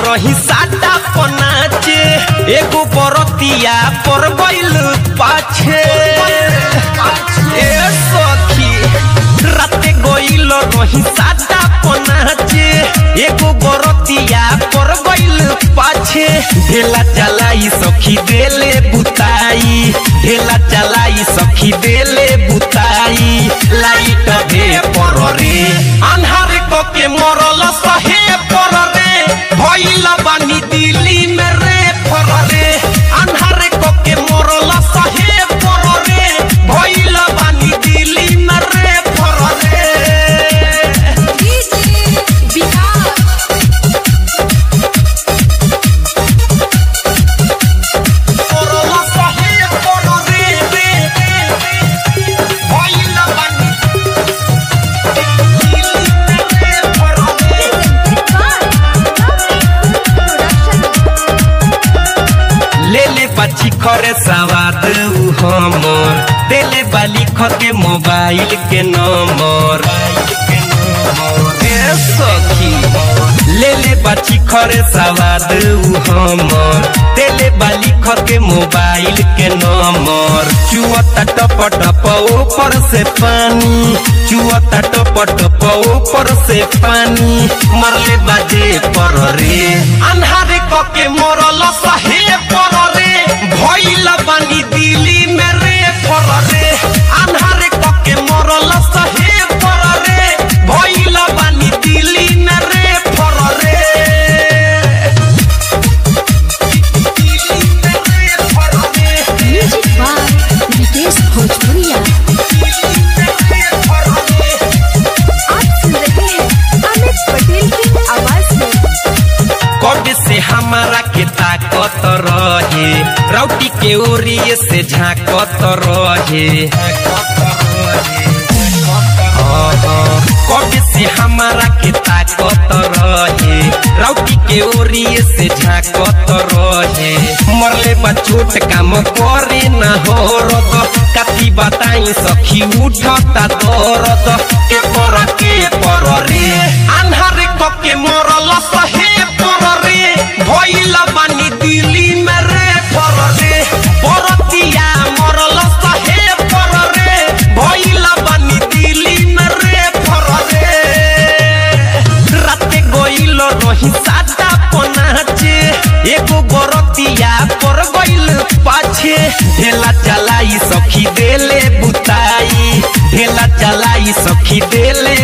रही साटा पनाचे एगो बरतिया पर गइल पाछे ए सखी राते गइल रही साटा पनाचे एगो बरतिया पर गइल पाछे ढेला चलाई सखी देले बुताई ढेला चलाई सखी देले बुताई लाइट भे पर रे अन्हार को के मरल सहे पर रे भइल बानी दिल्ली में रे पर रे अन्हार को के मरल सहे पर रे भइल बानी दिल्ली में रे पर रे बाची खरे सवाद हमर देले बाली खके मोबाइल के नंबर सखी ले ले बाची खरे सवाद हमर देले बाली खके मोबाइल के नंबर चुअता टप टप ऊपर से पानी चुअता टप टप ऊपर से पानी मरले बाजे पर रे अन्हारे कके मरल सहे पर रे भइल बानी दिल्ली में रे पर रे अन्हारे कके मरल सहे पर रे भइल बानी दिल्ली में रे पर रे म्यूजिक बाय विकेश भोजपुरिया। आप सुन रहे हैं अमित पटेल की आवाज में। कब से हमारा के ताकत रहे राउटी के ओरिए से झाकत रहे कब से हमारा के ताकत रहे राउटी के ओरिए से झाकत रहे मरले बा छोट काम करे न हो रत कथी बताई सखी उठता दरद के पर रे अन्हार के मरल सहे पर रे भइल बानी दिल्ली में रे पर रे बरतिया मरल सहे पर रे भइल बानी दिल्ली में रे पर रे राते गइल रही साटा पनाचे एगो बरतिया पर गइल पाछे ढेला चलाई सखी देले बुताई ढेला चलाई सखी देले